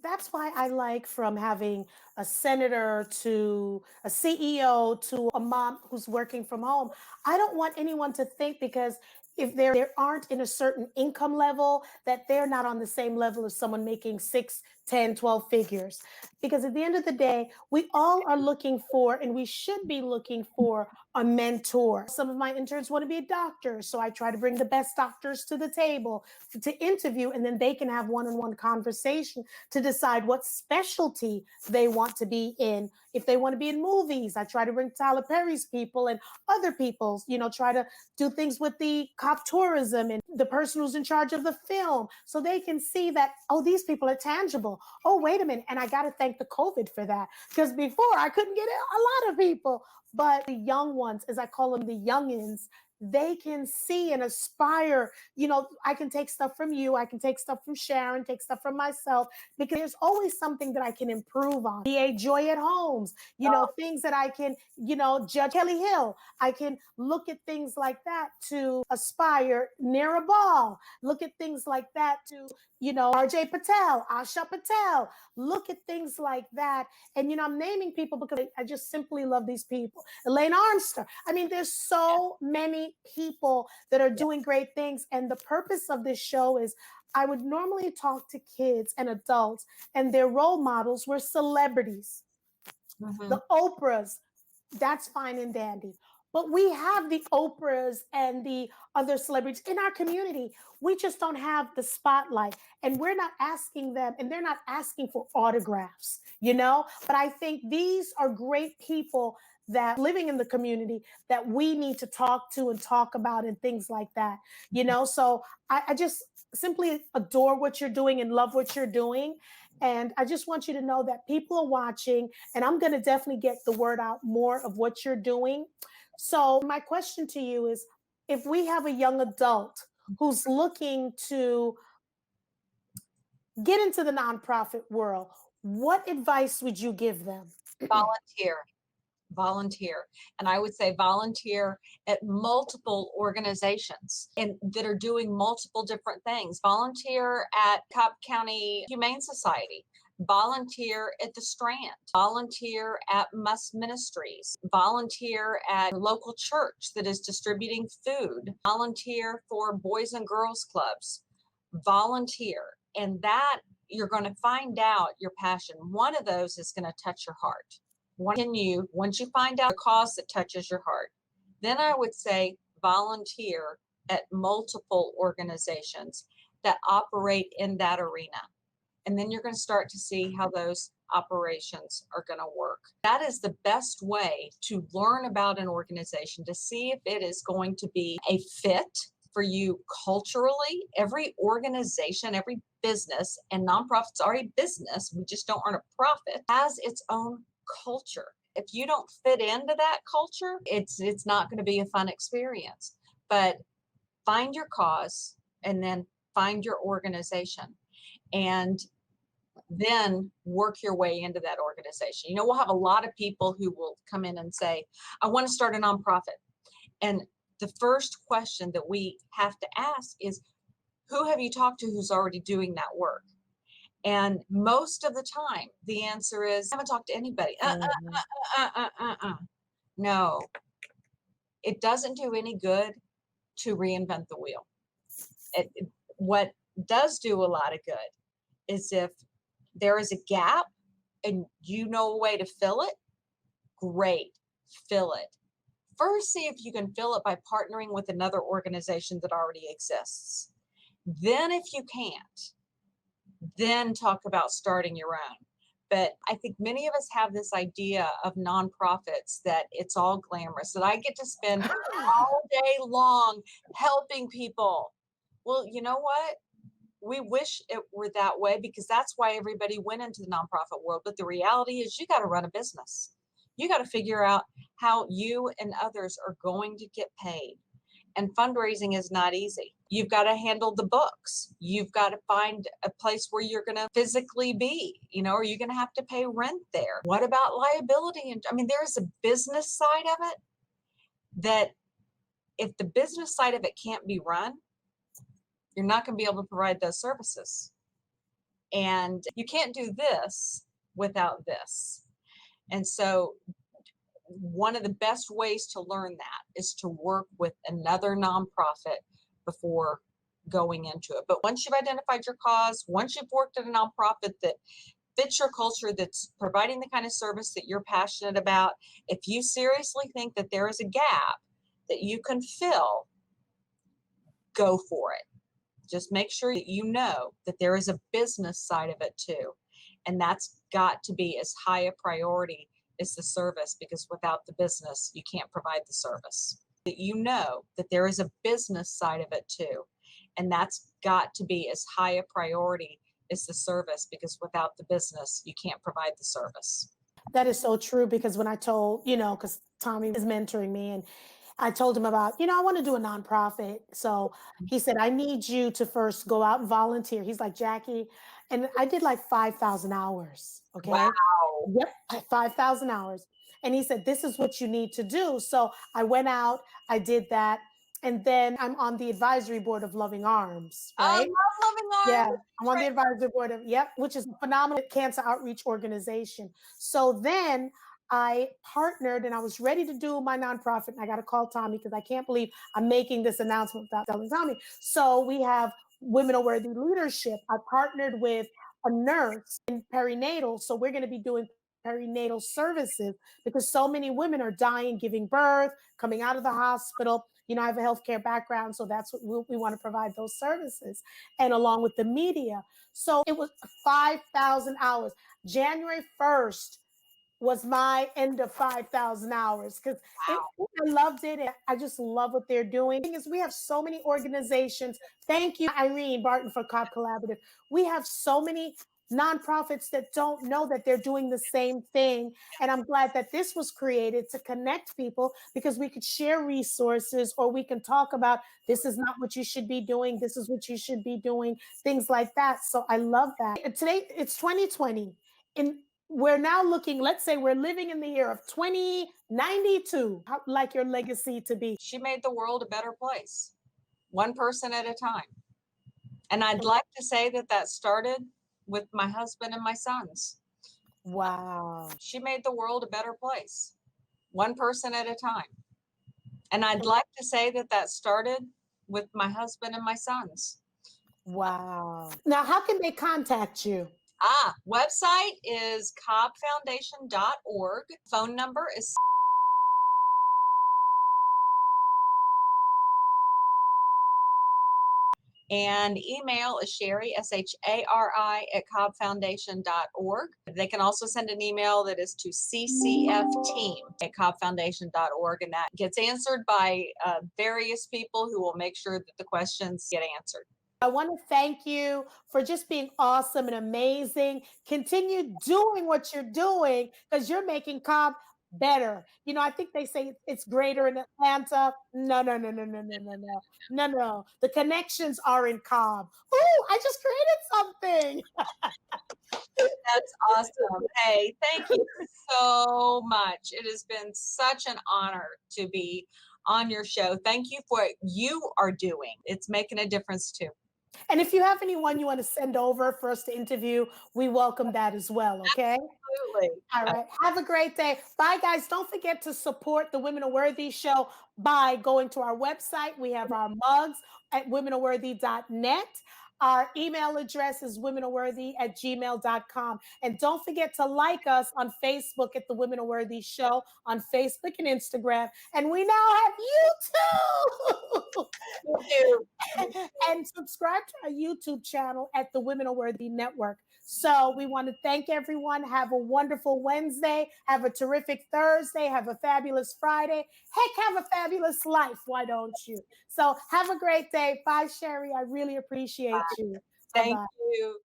That's why I like from having a senator to a CEO to a mom who's working from home. I don't want anyone to think because if they aren't in a certain income level that they're not on the same level as someone making 6, 10, 12 figures. Because at the end of the day, we all are looking for, and we should be looking for, a mentor. Some of my interns want to be a doctor, so I try to bring the best doctors to the table to interview, and then they can have one-on-one conversation to decide what specialty they want to be in. If they want to be in movies, I try to bring Tyler Perry's people and other people's, try to do things with the cop tourism and the person who's in charge of the film so they can see that, oh, these people are tangible. Oh, wait a minute. And I got to thank the COVID for that because before I couldn't get a lot of people. But the young ones, as I call them, the youngins, they can see and aspire. I can take stuff from you, I can take stuff from Sharon, take stuff from myself, because there's always something that I can improve on. BA Joy at Homes, things that I can, Judge Kelly Hill, I can look at things like that to aspire. Near a ball, look at things like that to, RJ Patel, Asha Patel, look at things like that. And, I'm naming people because I just simply love these people. Elaine Armster. I mean, there's so many people that are doing great things. And the purpose of this show is I would normally talk to kids and adults, and their role models were celebrities. The Oprahs, that's fine and dandy. But we have the Oprahs and the other celebrities in our community. We just don't have the spotlight. And we're not asking them, and they're not asking for autographs, But I think these are great people that living in the community that we need to talk to and talk about and things like that, So I just simply adore what you're doing and love what you're doing. And I just want you to know that people are watching, and I'm going to definitely get the word out more of what you're doing. So, my question to you is, if we have a young adult who's looking to get into the nonprofit world, what advice would you give them? Volunteer. And I would say volunteer at multiple organizations and that are doing multiple different things. Volunteer at Cobb County Humane Society. Volunteer at the Strand, volunteer at Must Ministries, volunteer at a local church that is distributing food, volunteer for Boys and Girls Clubs, volunteer. And that you're going to find out your passion. One of those is going to touch your heart. Once you find out a cause that touches your heart, then I would say volunteer at multiple organizations that operate in that arena. And then you're going to start to see how those operations are going to work. That is the best way to learn about an organization, to see if it is going to be a fit for you culturally. Every organization, every business, and nonprofits are a business, we just don't earn a profit, has its own culture. If you don't fit into that culture, it's not going to be a fun experience. But find your cause and then find your organization and then work your way into that organization. We'll have a lot of people who will come in and say, I want to start a nonprofit. And the first question that we have to ask is, who have you talked to who's already doing that work? And most of the time, the answer is, I haven't talked to anybody. No, it doesn't do any good to reinvent the wheel. What does do a lot of good is if there is a gap and you know a way to fill it, great, fill it. First, see if you can fill it by partnering with another organization that already exists. Then if you can't, then talk about starting your own. But I think many of us have this idea of nonprofits that it's all glamorous, that I get to spend all day long helping people. Well, you know what? We wish it were that way because that's why everybody went into the nonprofit world. But the reality is you got to run a business. You got to figure out how you and others are going to get paid. And fundraising is not easy. You've got to handle the books. You've got to find a place where you're going to physically be, are you going to have to pay rent there? What about liability? And there is a business side of it that if the business side of it can't be run, you're not going to be able to provide those services. And you can't do this without this. And so one of the best ways to learn that is to work with another nonprofit before going into it. But once you've identified your cause, once you've worked at a nonprofit that fits your culture, that's providing the kind of service that you're passionate about, if you seriously think that there is a gap that you can fill, go for it. Just make sure that you know that there is a business side of it too. And that's got to be as high a priority as the service, because without the business, you can't provide the service. That you know that there is a business side of it too. And that's got to be as high a priority as the service, because without the business, you can't provide the service. That is so true because when I told, because Tommy is mentoring me and I told him about, I want to do a nonprofit. So he said, I need you to first go out and volunteer. He's like, Jackie, and I did like 5,000 hours. Okay. Wow. Yep, 5,000 hours. And he said, this is what you need to do. So I went out, I did that. And then I'm on the advisory board of Loving Arms, I right? love Loving Yeah, Arms. I'm on the advisory board of, yep, which is a phenomenal cancer outreach organization. So then I partnered and I was ready to do my nonprofit. And I got to call Tommy because I can't believe I'm making this announcement without telling Tommy. So we have Women Are Worthy Leadership. I partnered with a nurse in perinatal. So we're going to be doing perinatal services because so many women are dying, giving birth, coming out of the hospital. I have a healthcare background, so that's what we want to provide those services, and along with the media. So it was 5,000 hours. January 1st was my end of 5,000 hours because I loved it. And I just love what they're doing. The thing is, we have so many organizations. Thank you, Irene Barton, for Cobb Collaborative. We have so many nonprofits that don't know that they're doing the same thing. And I'm glad that this was created to connect people because we could share resources or we can talk about this is not what you should be doing. This is what you should be doing, things like that. So I love that. Today, it's 2020. In we're now looking, let's say we're living in the year of 2092. How like your legacy to be? She made the world a better place, one person at a time. And I'd like to say that that started with my husband and my sons. Wow. She made the world a better place, one person at a time. And I'd like to say that that started with my husband and my sons. Wow. Now, how can they contact you? Website is cobbfoundation.org. Phone number is and email is Shari, Shari, at cobbfoundation.org. They can also send an email that is to ccfteam at cobbfoundation.org, and that gets answered by various people who will make sure that the questions get answered. I want to thank you for just being awesome and amazing. Continue doing what you're doing because you're making Cobb better. I think they say it's greater in Atlanta. No, no, no, no, no, no, no, no, no, no. The connections are in Cobb. Ooh, I just created something. That's awesome. Hey, thank you so much. It has been such an honor to be on your show. Thank you for what you are doing. It's making a difference too. And if you have anyone you want to send over for us to interview, we welcome that as well. Okay. Absolutely. All right. Have a great day. Bye, guys. Don't forget to support the Women Are Worthy show by going to our website. We have our mugs at womenareworthy.net. Our email address is womenareworthy@gmail.com. And don't forget to like us on Facebook at the Women Are Worthy Show on Facebook and Instagram. And we now have YouTube. And subscribe to our YouTube channel at the Women Are Worthy Network. So we want to thank everyone. Have a wonderful Wednesday. Have a terrific Thursday. Have a fabulous Friday. Heck, have a fabulous life. Why don't you? So have a great day. Bye, Shari. I really appreciate you. Thank Bye-bye. you.